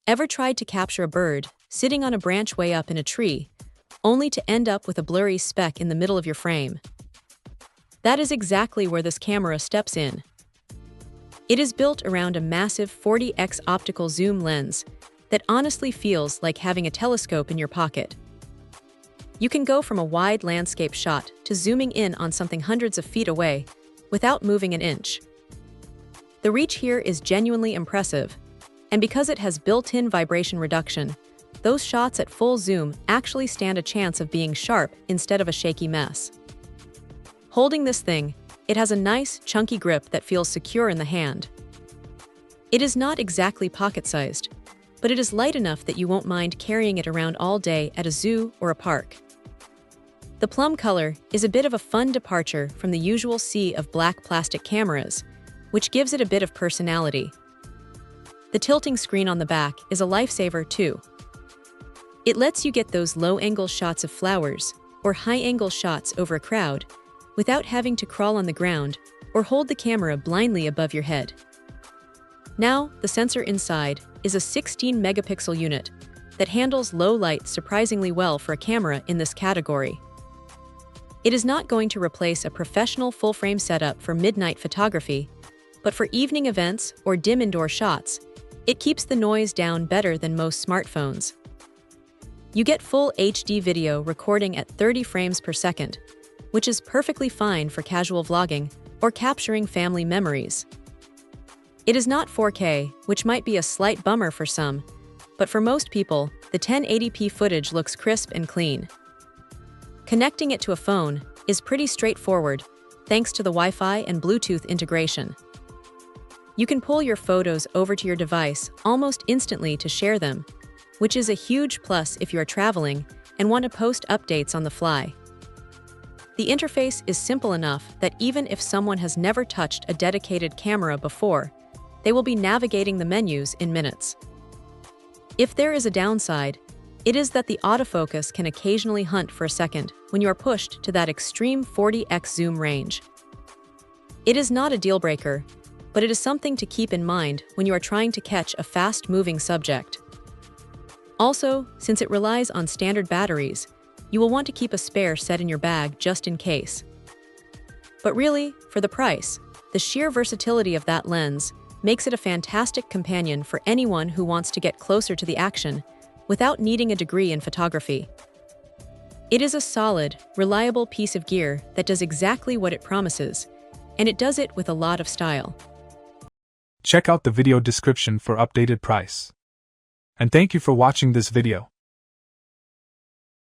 Ever tried to capture a bird sitting on a branch way up in a tree, only to end up with a blurry speck in the middle of your frame? That is exactly where this camera steps in. It is built around a massive 40x optical zoom lens that honestly feels like having a telescope in your pocket. You can go from a wide landscape shot to zooming in on something hundreds of feet away without moving an inch. The reach here is genuinely impressive, and because it has built-in vibration reduction, those shots at full zoom actually stand a chance of being sharp instead of a shaky mess. Holding this thing, it has a nice, chunky grip that feels secure in the hand. It is not exactly pocket-sized, but it is light enough that you won't mind carrying it around all day at a zoo or a park. The plum color is a bit of a fun departure from the usual sea of black plastic cameras, which gives it a bit of personality. The tilting screen on the back is a lifesaver too. It lets you get those low-angle shots of flowers or high-angle shots over a crowd without having to crawl on the ground or hold the camera blindly above your head. Now, the sensor inside is a 16-megapixel unit that handles low light surprisingly well for a camera in this category. It is not going to replace a professional full-frame setup for midnight photography, but for evening events or dim indoor shots, it keeps the noise down better than most smartphones. You get full HD video recording at 30 frames per second, which is perfectly fine for casual vlogging or capturing family memories. It is not 4K, which might be a slight bummer for some, but for most people, the 1080p footage looks crisp and clean. Connecting it to a phone is pretty straightforward, thanks to the Wi-Fi and Bluetooth integration. You can pull your photos over to your device almost instantly to share them, which is a huge plus if you are traveling and want to post updates on the fly. The interface is simple enough that even if someone has never touched a dedicated camera before, they will be navigating the menus in minutes. If there is a downside, it is that the autofocus can occasionally hunt for a second when you are pushed to that extreme 40x zoom range. It is not a deal breaker, but it is something to keep in mind when you are trying to catch a fast-moving subject. Also, since it relies on standard batteries, you will want to keep a spare set in your bag just in case. But really, for the price, the sheer versatility of that lens makes it a fantastic companion for anyone who wants to get closer to the action without needing a degree in photography. It is a solid, reliable piece of gear that does exactly what it promises, and it does it with a lot of style. Check out the video description for updated price. And thank you for watching this video.